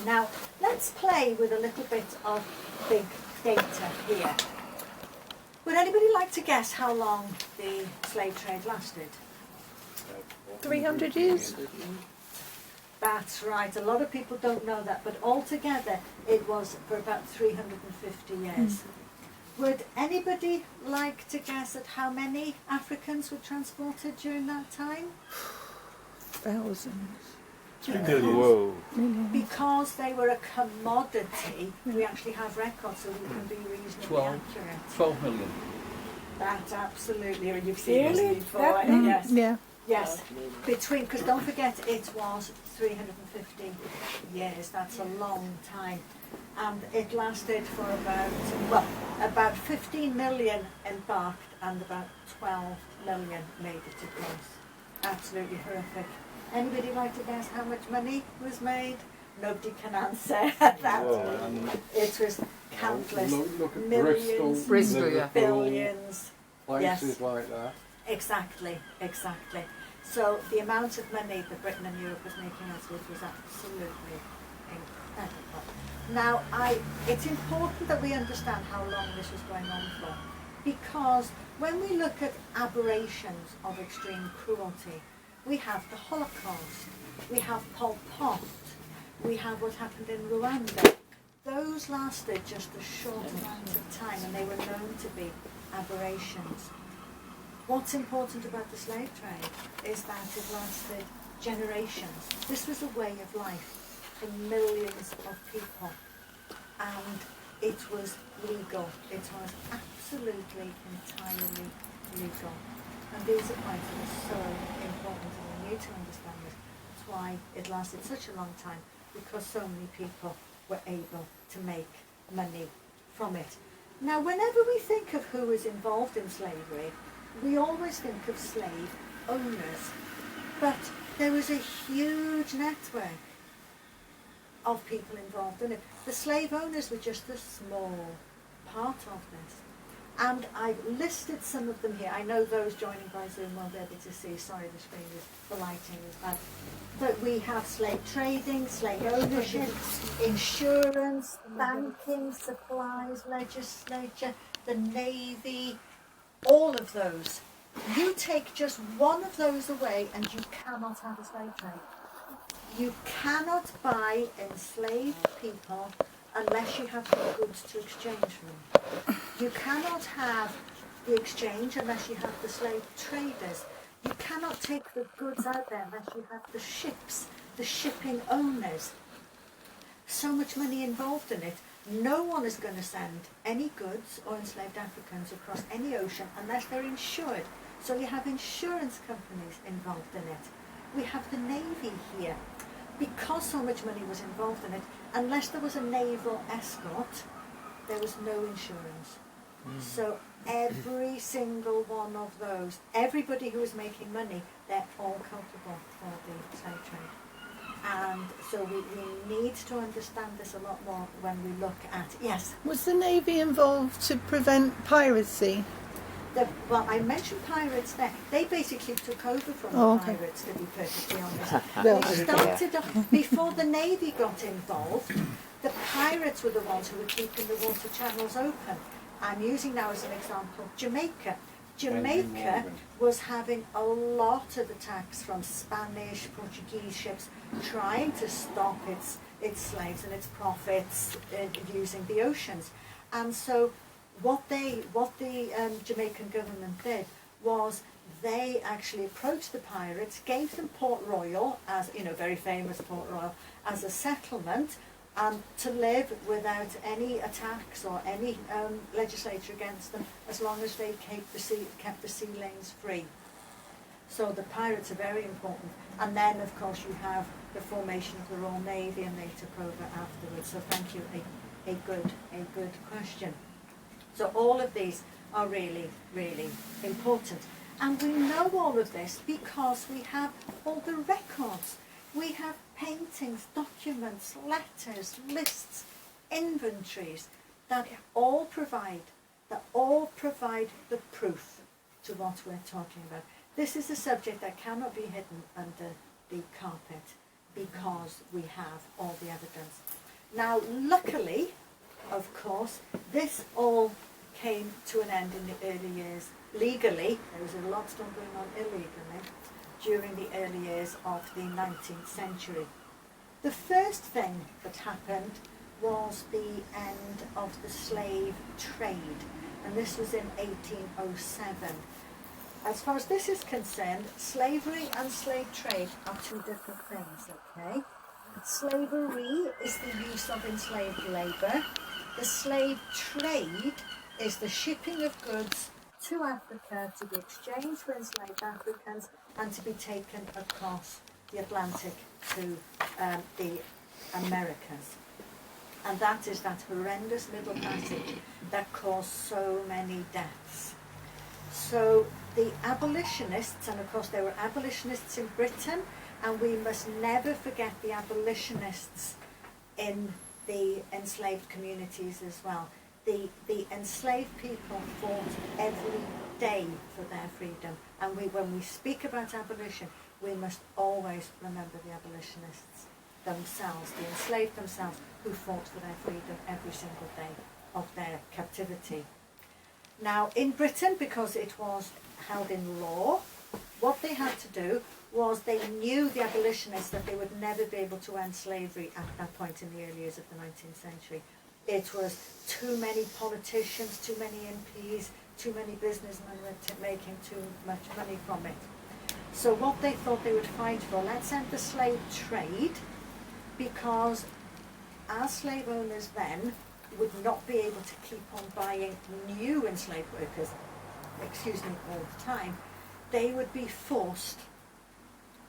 Now, let's play with a little bit of big data here. Would anybody like to guess how long the slave trade lasted? 300 years? That's right. A lot of people don't know that, but altogether it was for about 350 years. Would anybody like to guess at how many Africans were transported during that time? Thousands. 3 million. Whoa. Because they were a commodity, we actually have records so we can be reasonably 12. accurate. 12 million. That's absolutely, and you've seen this Really? before, That- yes. Yeah. Yes, because don't forget it was 350 years, that's a long time. And it lasted for about 15 million embarked and about 12 million made it across. Absolutely horrific. Anybody like to guess how much money was made? Nobody can answer that. Whoa. It was countless, Look at millions, Bristol, yeah. billions. places like that. Exactly, exactly. So the amount of money that Britain and Europe was making us with was absolutely incredible. Now, it's important that we understand how long this was going on for, because when we look at aberrations of extreme cruelty, we have the Holocaust, we have Pol Pot, we have what happened in Rwanda. Those lasted just a short amount of time and they were known to be aberrations. What's important about the slave trade is that it lasted generations. This was a way of life for millions of people, and it was legal. It was absolutely, entirely legal. And these are points that are so important, and we need to understand this. That's why it lasted such a long time, because so many people were able to make money from it. Now, whenever we think of who was involved in slavery, we always think of slave owners, but there was a huge network of people involved in it. The slave owners were just a small part of this. And I've listed some of them here. I know those joining by Zoom won't be able to see. Sorry, the lighting is bad. But we have slave trading, slave ownership, insurance, banking, supplies, legislature, the Navy, all of those. You take just one of those away and you cannot have a slave trade. You cannot buy enslaved people unless you have the goods to exchange for them. You cannot have the exchange unless you have the slave traders. You cannot take the goods out there unless you have the ships, the shipping owners. So much money involved in it. No one is going to send any goods or enslaved Africans across any ocean unless they're insured. So you have insurance companies involved in it. We have the Navy here. Because so much money was involved in it, unless there was a naval escort, there was no insurance. So every single one of those, everybody who was making money, they're all culpable for the slave trade. And so we need to understand this a lot more when we look at, yes? Was the Navy involved to prevent piracy? Well, I mentioned pirates there. They basically took over from the pirates, to be perfectly honest. They started off, before the Navy got involved, the pirates were the ones who were keeping the water channels open. I'm using now as an example Jamaica. Jamaica was having a lot of attacks from Spanish, Portuguese ships trying to stop its slaves and its profits using the oceans. And so what the Jamaican government did was they actually approached the pirates, gave them Port Royal, as very famous Port Royal, as a settlement, and to live without any attacks or any legislature against them, as long as they kept the sea lanes free. So the pirates are very important. And then, of course, you have the formation of the Royal Navy, and they took over afterwards. So thank you, a good question. So all of these are really, really important. And we know all of this because we have all the records. We have paintings, documents, letters, lists, inventories that all provide the proof to what we're talking about. This is a subject that cannot be hidden under the carpet. because we have all the evidence. Now, luckily, of course, this all came to an end in the early years legally. There was a lot still going on illegally during the early years of the 19th century. The first thing that happened was the end of the slave trade, and this was in 1807. As far as this is concerned, slavery and slave trade are two different things, okay? Slavery is the use of enslaved labour. The slave trade is the shipping of goods to Africa to be exchanged for enslaved Africans and to be taken across the Atlantic to the Americas. And that is that horrendous middle passage that caused so many deaths. So the abolitionists, and of course there were abolitionists in Britain, and we must never forget the abolitionists in the enslaved communities as well. The enslaved people fought every day for their freedom, and when we speak about abolition, we must always remember the abolitionists themselves, the enslaved themselves, who fought for their freedom every single day of their captivity. Now, in Britain, because it was held in law, what they had to do was they knew, the abolitionists, that they would never be able to end slavery at that point in the early years of the 19th century. It was too many politicians, too many MPs, too many businessmen were making too much money from it. So what they thought they would fight for, let's end the slave trade, because our slave owners then would not be able to keep on buying new enslaved workers, all the time. They would be forced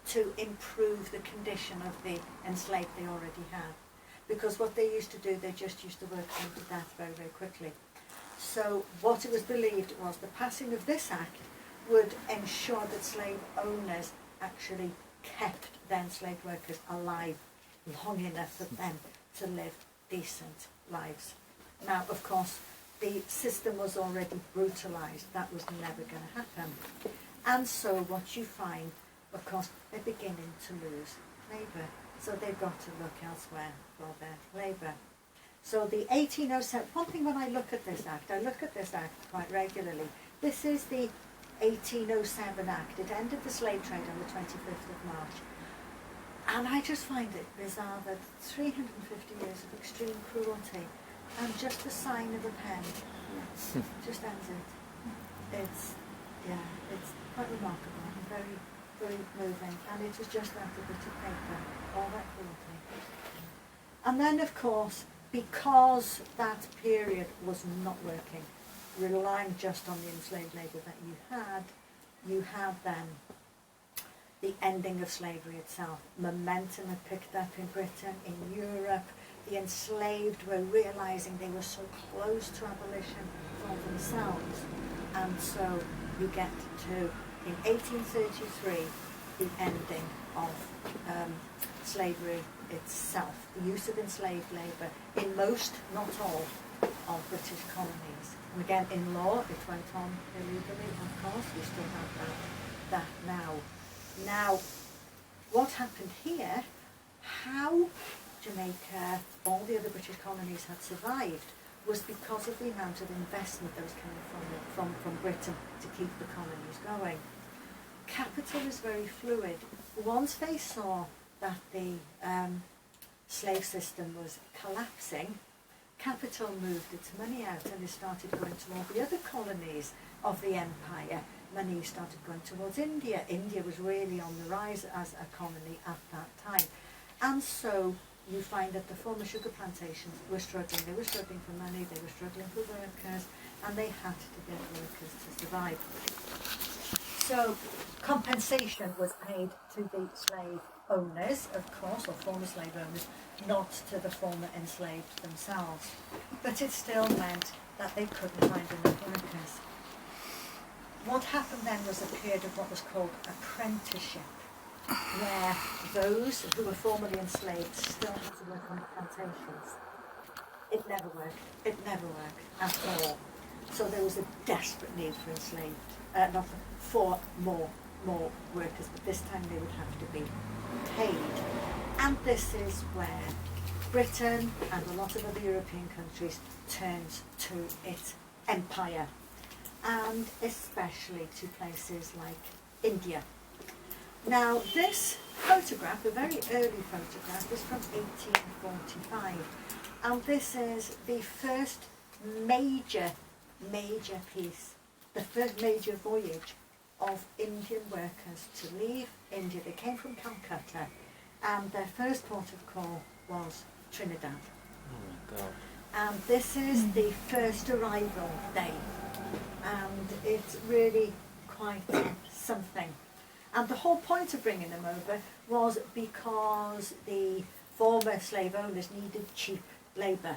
to improve the condition of the enslaved they already had. Because what they used to do, they just used to work them to death very, very quickly. So what it was believed was the passing of this act would ensure that slave owners actually kept their enslaved workers alive long enough for them to live decent lives. Now, of course, the system was already brutalised. That was never going to happen. And so what you find, of course, they're beginning to lose labour. So they've got to look elsewhere for their labour. So the 1807, one thing when I look at this act, I look at this act quite regularly. This is the 1807 Act. It ended the slave trade on the 25th of March. And I just find it bizarre that 350 years of extreme cruelty and just the sign of a pen just ends it. It's quite remarkable and very, very moving. And it was just that a bit of paper, all that cruelty. And then, of course, because that period was not working, relying just on the enslaved labour that you had then the ending of slavery itself. Momentum had picked up in Britain, in Europe. The enslaved were realising they were so close to abolition for themselves. And so you get to, in 1833, the ending of slavery itself, the use of enslaved labour in most, not all, of British colonies. And again, in law, it went on illegally, of course. We still have that now. Now, what happened here, how Jamaica, all the other British colonies had survived, was because of the amount of investment that was coming from Britain to keep the colonies going. Capital is very fluid. Once they saw that the slave system was collapsing, capital moved its money out and it started going to all the other colonies of the empire. Money started going towards India. India was really on the rise as a colony at that time. And so you find that the former sugar plantations were struggling. They were struggling for money, they were struggling for workers, and they had to get workers to survive. So compensation was paid to the slave owners, of course, or former slave owners, not to the former enslaved themselves. But it still meant that they couldn't find enough workers. What happened then was a period of what was called apprenticeship, where those who were formerly enslaved still had to work on the plantations. It never worked. It never worked at all. So there was a desperate need for for more workers, but this time they would have to be paid. And this is where Britain and a lot of other European countries turned to its empire, and especially to places like India. Now this photograph, a very early photograph, is from 1845, and this is the first major piece, the first major voyage of Indian workers to leave India. They came from Calcutta, and their first port of call was Trinidad. Oh my God. And this is the first arrival day, and it's really quite something. And the whole point of bringing them over was because the former slave owners needed cheap labour,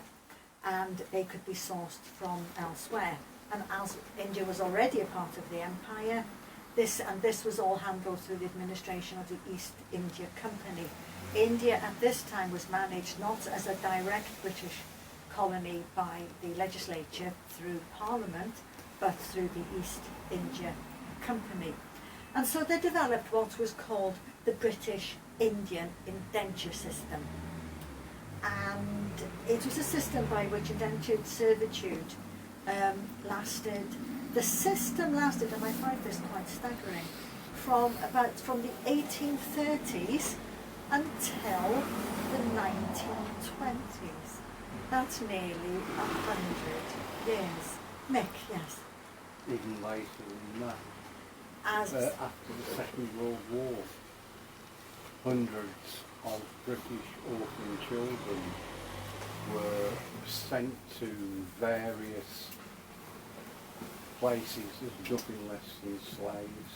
and they could be sourced from elsewhere. And as India was already a part of the empire, this was all handled through the administration of the East India Company. India at this time was managed not as a direct British colony by the legislature through Parliament, but through the East India Company. And so they developed what was called the British Indian indenture system. And it was a system by which indentured servitude lasted. The system lasted, and I find this quite staggering, from the 1830s until the 1920s. That's nearly 100 years. Mick, yes. Even later than that. As After the Second World War, hundreds of British orphan children were sent to various places as nothing less than slaves.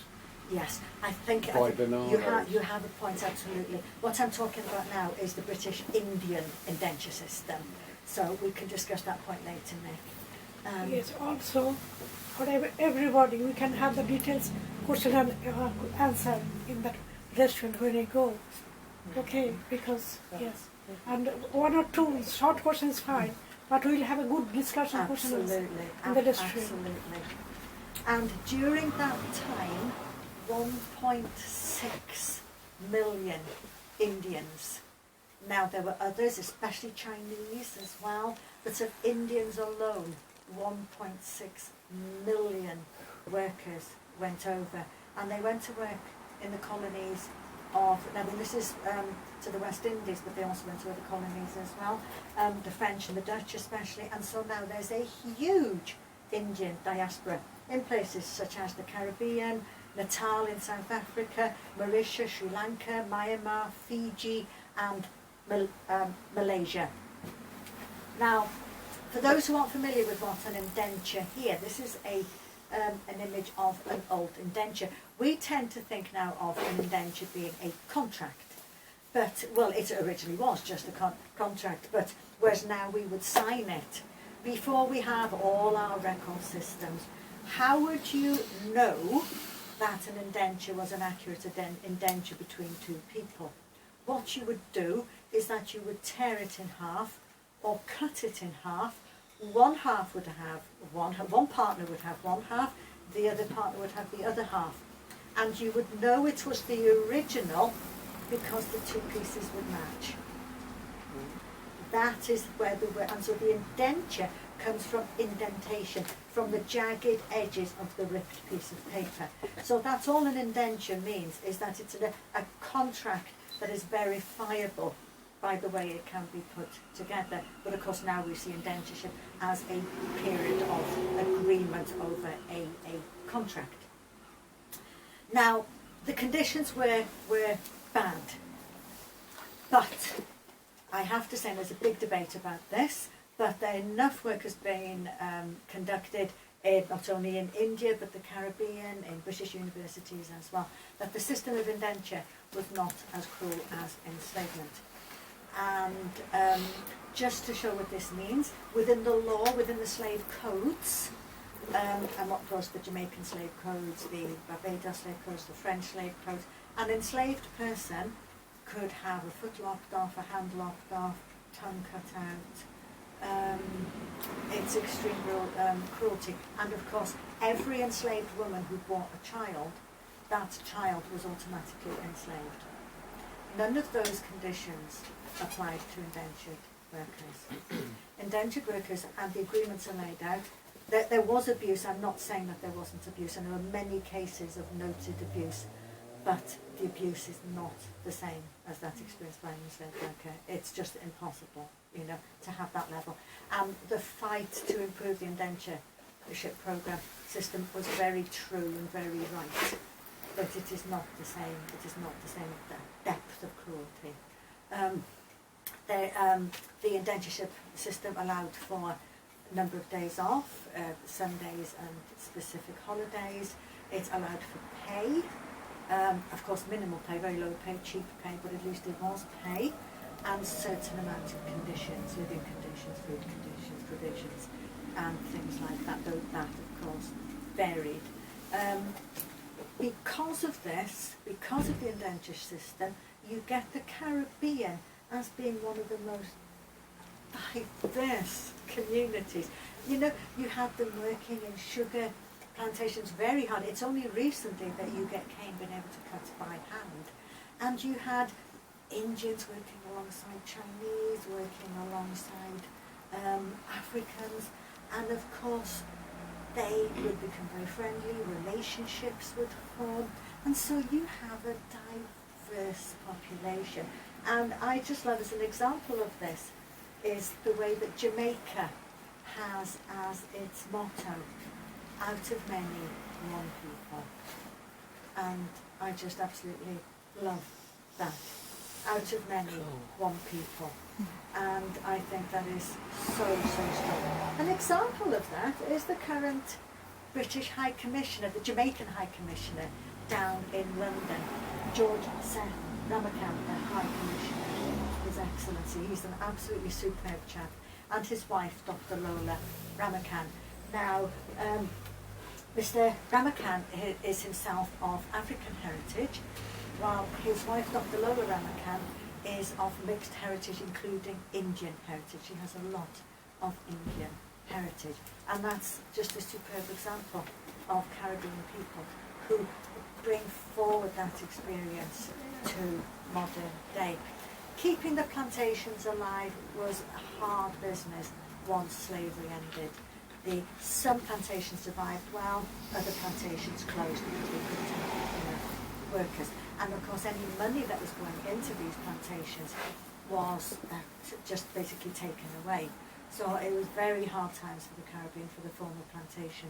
yes, I think you have a point, absolutely. What I'm talking about now is the British Indian indenture system. So we can discuss that point later, Nick. Yes, also for everybody, we can have the details, question and answer in that restaurant when I go. Okay, because yes, and one or two short questions fine, but we'll have a good discussion question in the restaurant. Absolutely. And during that time, 1.6 million Indians. Now there were others, especially Chinese as well, but of Indians alone, 1.6 million workers went over, and they went to work in the colonies of, now this is to the West Indies, but they also went to other colonies as well, the French and the Dutch especially, and so now there's a huge Indian diaspora in places such as the Caribbean, Natal in South Africa, Mauritius, Sri Lanka, Myanmar, Fiji, and Malaysia. Now, for those who aren't familiar with what an indenture here, this is an image of an old indenture. We tend to think now of an indenture being a contract, but, well, it originally was just a contract, but whereas now we would sign it. Before we have all our record systems, how would you know that an indenture was an accurate indenture between two people? What you would do is that you would tear it in half or cut it in half. One half would have one partner would have one half, the other partner would have the other half. And you would know it was the original because the two pieces would match. That is where and so the indenture comes from indentation, from the jagged edges of the ripped piece of paper. So that's all an indenture means, is that it's a contract that is verifiable by the way it can be put together. But of course now we see indentureship as a period of agreement over a contract. Now, the conditions were bad, but I have to say there's a big debate about this, but there are enough work has been conducted not only in India but the Caribbean, in British universities as well, that the system of indenture was not as cruel as enslavement. And just to show what this means, within the law, within the slave codes, and what was the Jamaican slave codes, the Barbados slave codes, the French slave codes, an enslaved person could have a foot lopped off, a hand lopped off, tongue cut out. It's extreme cruelty. And of course, every enslaved woman who bore a child, that child was automatically enslaved. none of those conditions applied to indentured workers. Indentured workers, and the agreements are laid out. There was abuse. I'm not saying that there wasn't abuse, and there were many cases of noted abuse, but the abuse is not the same as that experienced by an enslaved worker. It's just impossible, you know, to have that level. And the fight to improve the indentureship programme system was very true and very right, but it is not the same. It is not the same depth of cruelty. The indentureship system allowed for a number of days off, Sundays and specific holidays. It allowed for pay, of course minimal pay, very low pay, cheap pay, but at least it was pay, and certain amount of conditions, living conditions, food conditions, provisions, and things like that, though that of course varied. Because of this, because of the indenture system, you get the Caribbean as being one of the most diverse communities. You know, you have them working in sugar plantations very hard. It's only recently that you get cane being able to cut by hand. And you had Indians working alongside Chinese, working alongside Africans, and of course they would become very friendly, relationships would form, and so you have a diverse population. And I just love, as an example of this, is the way that Jamaica has as its motto, out of many, one people. And I just absolutely love that. Out of many, one people. And I think that is so, so strong. An example of that is the current British High Commissioner, the Jamaican High Commissioner down in London, George Seth Ramakan, the High Commissioner, His Excellency. He's an absolutely superb chap. And his wife, Dr. Lola Ramakan. Now, Mr. Ramakan is himself of African heritage, while his wife, Dr. Lola Ramakan, is of mixed heritage, including Indian heritage. She has a lot of Indian heritage. And that's just a superb example of Caribbean people who bring forward that experience to modern day. Keeping the plantations alive was a hard business once slavery ended. Some plantations survived well, other plantations closed because they couldn't have enough workers. And of course any money that was going into these plantations was just basically taken away. So it was very hard times for the Caribbean, for the former plantation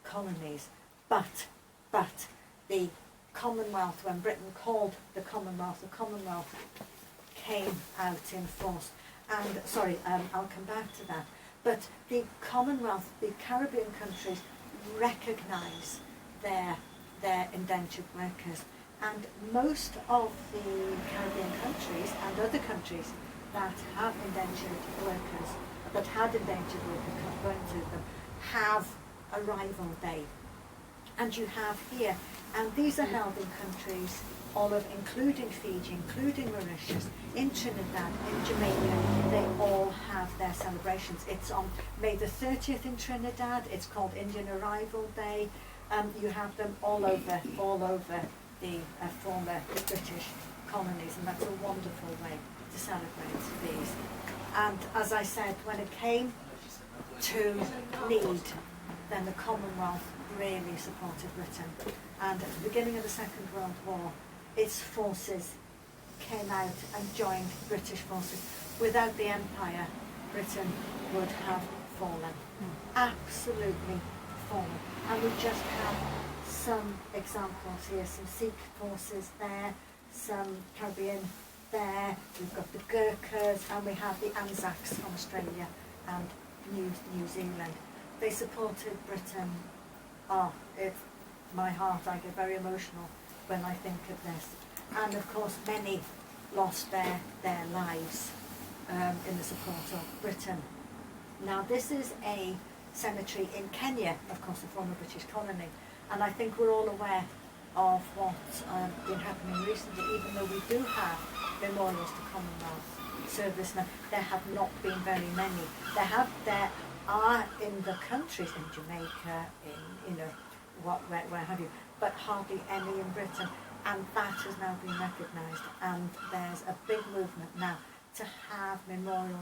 colonies. But the Commonwealth, when Britain called the Commonwealth came out in force. And sorry, I'll come back to that. But the Commonwealth, the Caribbean countries recognise their indentured workers. And most of the Caribbean countries and other countries that have indentured workers, that had indentured workers going to them, have arrival day. And you have here, and these are held in countries all of, including Fiji, including Mauritius, in Trinidad, in Jamaica, they all have their celebrations. It's on May the 30th in Trinidad, it's called Indian Arrival Day. You have them all over the former British colonies, and that's a wonderful way to celebrate these. And as I said, when it came to need, then the Commonwealth really supported Britain. And at the beginning of the Second World War, its forces came out and joined British forces. Without the Empire, Britain would have fallen. Absolutely fallen. And we just have some examples here, some Sikh forces there, some Caribbean there, we've got the Gurkhas, and we have the Anzacs from Australia and New Zealand. They supported Britain. My heart, I get very emotional when I think of this. And of course many lost their lives in the support of Britain. Now this is a cemetery in Kenya, of course a former British colony, and I think we're all aware of what's been happening recently. Even though we do have memorials to Commonwealth servicemen, there have not been very many. There are in the countries, in Jamaica, in where have you, but hardly any in Britain. and that has now been recognised, and there's a big movement now to have memorials